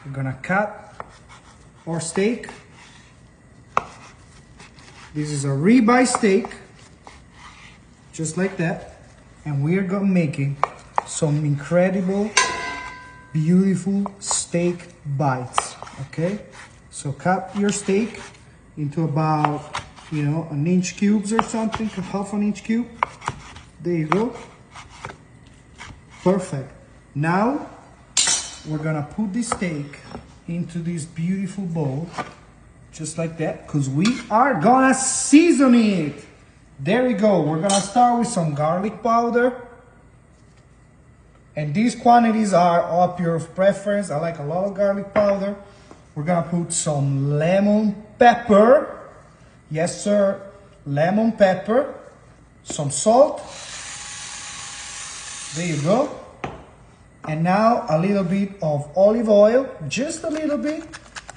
We're gonna cut our steak. This is a ribeye steak, just like that. And we are gonna making some incredible, beautiful steak bites, okay? So cut your steak into about, you know, an inch cubes or something, half an inch cube. There you go. Perfect. Now, we're gonna put the steak into this beautiful bowl, just like that, because we are gonna season it. There we go. We're gonna start with some garlic powder. And these quantities are up your preference. I like a lot of garlic powder. We're gonna put some lemon pepper. Yes, sir, lemon pepper. Some salt. There you go. And now a little bit of olive oil, just a little bit,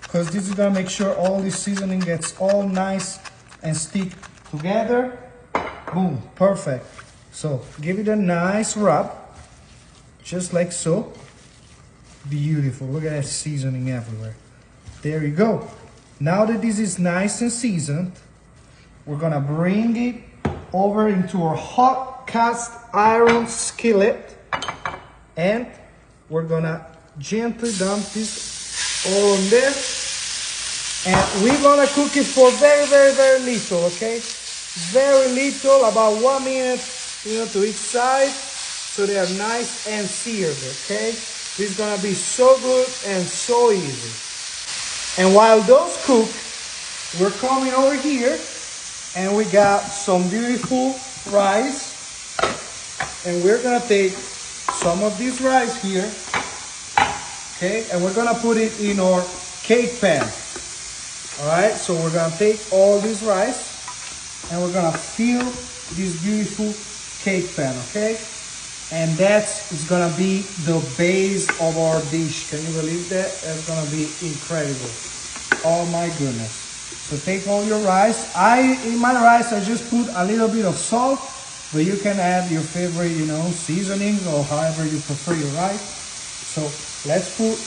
because this is gonna make sure all this seasoning gets all nice and stick together. Boom, perfect. So give it a nice rub, just like so. Beautiful, look at that seasoning everywhere. There you go. Now that this is nice and seasoned, we're gonna bring it over into our hot cast iron skillet. And we're gonna gently dump this all on there. And we're gonna cook it for very, very, very little, okay? Very little, about 1 minute, you know, to each side, so they are nice and seared, okay? This is gonna be so good and so easy. And while those cook, we're coming over here and we got some beautiful rice. And we're gonna take some of this rice here, okay, and we're gonna put it in our cake pan. All right, so we're gonna take all this rice and we're gonna fill this beautiful cake pan, okay? And that's gonna be the base of our dish. Can you believe that? That's gonna be incredible. Oh my goodness. So take all your rice. In my rice, I just put a little bit of salt, but you can add your favorite, you know, seasonings or however you prefer your rice. So let's put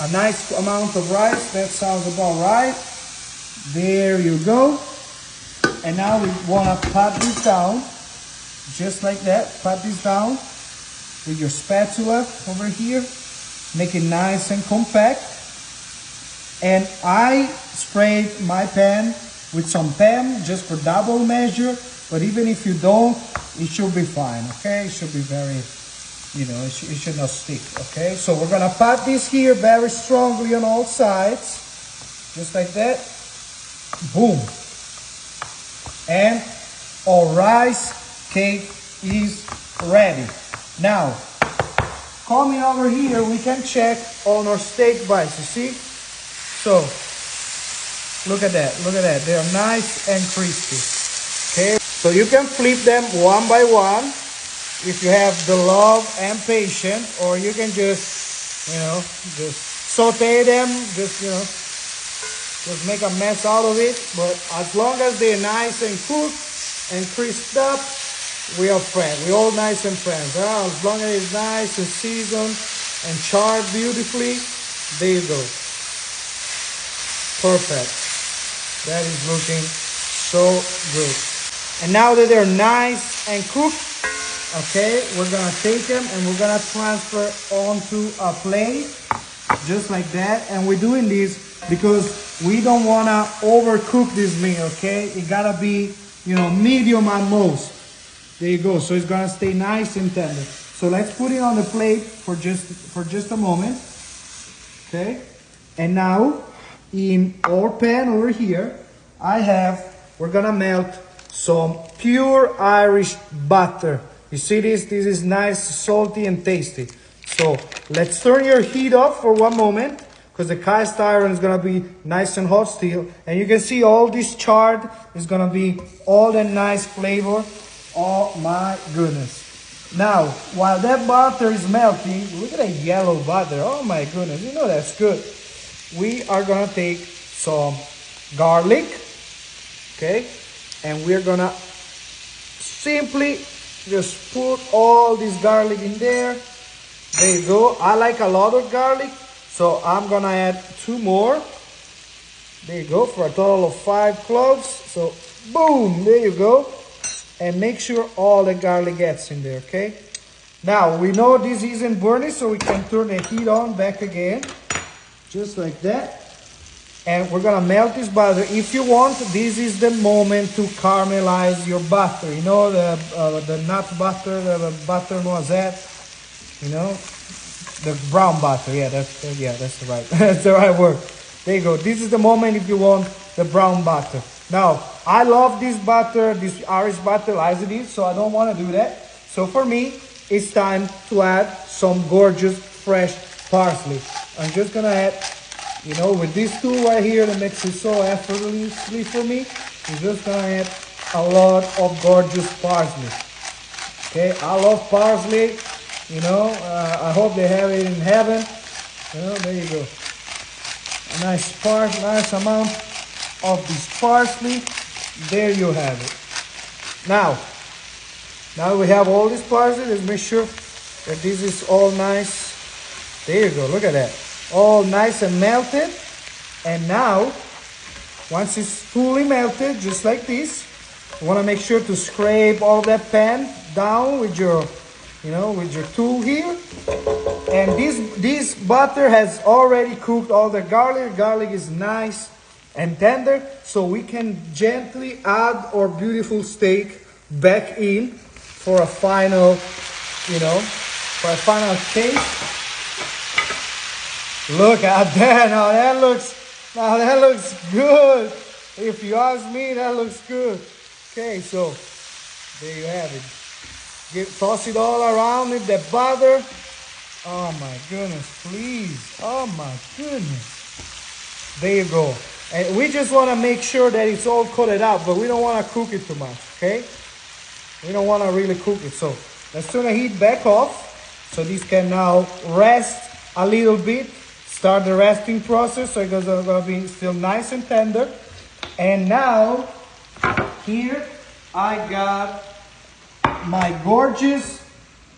a nice amount of rice. That sounds about right. There you go. And now we want to pat this down, just like that. Pat this down with your spatula over here. Make it nice and compact. And I sprayed my pan with some PEM just for double measure. But even if you don't, it should be fine, okay? It should be very, you know, it should not stick, okay? So we're gonna pat this here very strongly on all sides, just like that. Boom. And our rice cake is ready. Now, coming over here, we can check on our steak bites, you see? So, look at that, they are nice and crispy, okay? So you can flip them one by one if you have the love and patience, or you can just, you know, just saute them, just, you know, just make a mess out of it. But as long as they're nice and cooked and crisped up, we are friends. We're all nice and friends. Huh? As long as it's nice and seasoned and charred beautifully, there you go. Perfect. That is looking so good. And now that they're nice and cooked, okay, we're gonna take them and we're gonna transfer onto a plate, just like that. And we're doing this because we don't wanna overcook this meal, okay? It gotta be, you know, medium at most. There you go. So it's gonna stay nice and tender. So let's put it on the plate for just a moment, okay? And now in our pan over here, we're gonna melt some pure Irish butter. You see this? This is nice, salty, and tasty. So let's turn your heat off for 1 moment, because the cast iron is gonna be nice and hot still. And you can see all this charred is gonna be all that nice flavor. Oh my goodness. Now, while that butter is melting, look at that yellow butter. Oh my goodness, you know that's good. We are gonna take some garlic, okay? And we're gonna simply just put all this garlic in there. There you go. I like a lot of garlic, So I'm gonna add 2 more. There you go, for a total of 5 cloves. So boom, there you go. And make sure all the garlic gets in there, okay? Now we know this isn't burning, so we can turn the heat on back again. Just like that. And we're gonna melt this butter. If you want, this is the moment to caramelize your butter. You know, the nut butter, the butter noisette, you know, the brown butter. Yeah, that's the right, that's the right word. There you go. This is the moment if you want the brown butter. Now, I love this butter, this Irish butter as it is, so I don't want to do that. So for me, it's time to add some gorgeous fresh parsley. I'm just gonna add, you know, with this tool right here that makes it so effortlessly for me, I'm just gonna add a lot of gorgeous parsley. Okay, I love parsley. You know, I hope they have it in heaven. You know, there you go. A nice amount of this parsley. There you have it. Now we have all this parsley. Let's make sure that this is all nice. There you go. Look at that. All nice and melted. And now, once it's fully melted, just like this, you want to make sure to scrape all that pan down with your, you know, with your tool here. And this butter has already cooked all the garlic. Garlic is nice and tender, so we can gently add our beautiful steak back in for a final, you know, for a final taste. Look at that! Now that looks good. If you ask me, that looks good. Okay, so there you have it. Toss it all around with the butter. Oh my goodness, please. Oh my goodness. There you go. And we just want to make sure that it's all coated up, but we don't want to cook it too much, okay? We don't want to really cook it. So let's turn the heat back off so this can now rest a little bit. Start the resting process so it's going to be still nice and tender. And now here I got my gorgeous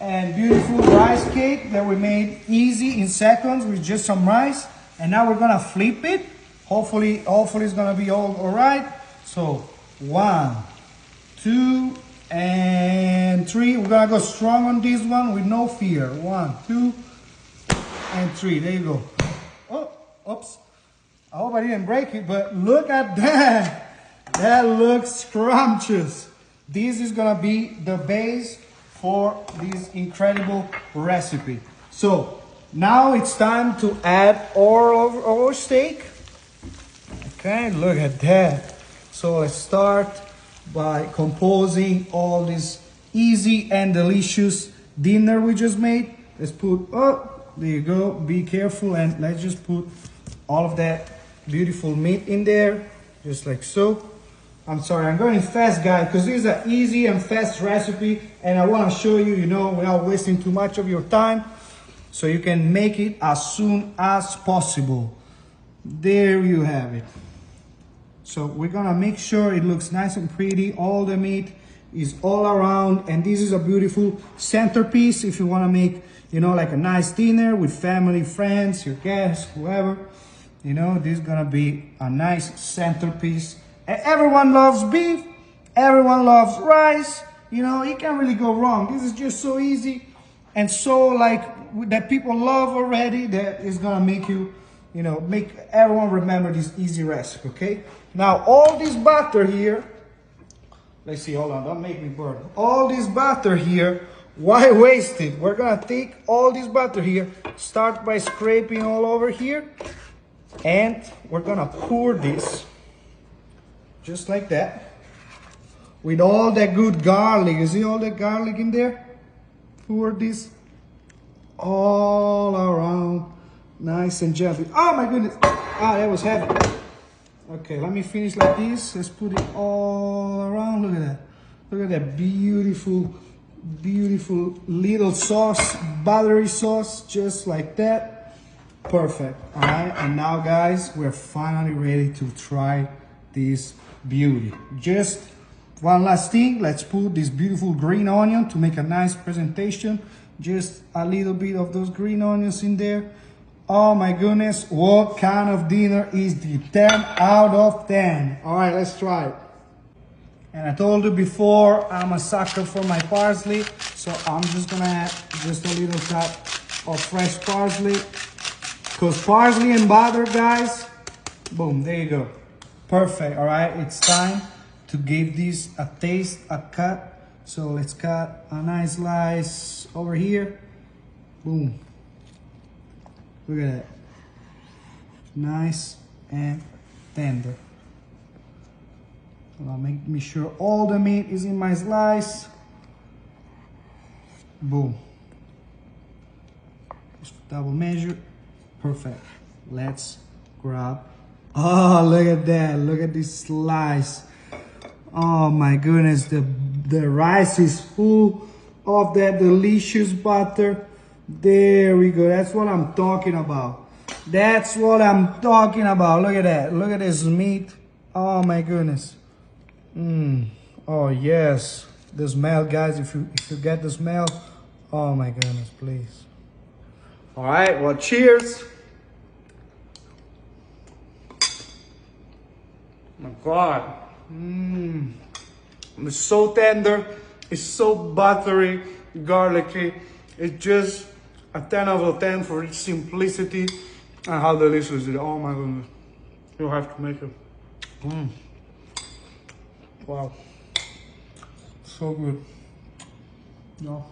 and beautiful rice cake that we made easy in seconds with just some rice. And now we're gonna flip it. Hopefully it's gonna be all right. So 1, 2, and 3. We're gonna go strong on this one with no fear. 1, 2, and 3. There you go. Oh, oops. I hope I didn't break it, but look at that. That looks scrumptious. This is gonna be the base for this incredible recipe. So now it's time to add our steak. Okay, look at that. So let's start by composing all this easy and delicious dinner we just made. Let's put, oh, there you go. Be careful, and let's just put all of that beautiful meat in there, just like so. I'm sorry, I'm going fast, guys, because this is an easy and fast recipe, and I want to show you, you know, without wasting too much of your time, so you can make it as soon as possible. There you have it. So we're gonna make sure it looks nice and pretty. All the meat is all around, and this is a beautiful centerpiece if you want to make, you know, like a nice dinner with family, friends, your guests, whoever. You know, this is gonna be a nice centerpiece. Everyone loves beef, everyone loves rice, you know, you can't really go wrong. This is just so easy and so like that people love already that is gonna make you, you know, make everyone remember this easy recipe, okay? Now all this butter here, let's see, hold on, don't make me burn. All this butter here, why waste it? We're gonna take all this butter here, start by scraping all over here, and we're gonna pour this just like that, with all that good garlic. You see all that garlic in there? Pour this all around, nice and gently. Oh my goodness, that was heavy. Okay, let me finish like this. Let's put it all around. Look at that. Look at that beautiful, beautiful little sauce, buttery sauce, just like that. Perfect. All right, and now guys, we're finally ready to try this beauty. Just one last thing, let's put this beautiful green onion to make a nice presentation. Just a little bit of those green onions in there. Oh my goodness, what kind of dinner is the 10 out of 10? All right, let's try it. And I told you before, I'm a sucker for my parsley, so I'm just gonna add just a little tap of fresh parsley. Because parsley and butter, guys, boom, there you go. Perfect, all right? It's time to give this a taste, a cut. So let's cut a nice slice over here. Boom. Look at that. Nice and tender. I'll make sure all the meat is in my slice. Boom. Just double measure. Perfect. Let's grab. Oh, look at that. Look at this slice. Oh my goodness. The rice is full of that delicious butter. There we go. That's what I'm talking about. That's what I'm talking about. Look at that. Look at this meat. Oh my goodness. Oh yes. The smell, guys. If you get the smell, oh my goodness, please. All right. Well, cheers. My God. It's so tender. It's so buttery, garlicky. It's just a 10 out of 10 for its simplicity and how delicious it is. Oh my goodness. You have to make it. Wow. So good. No.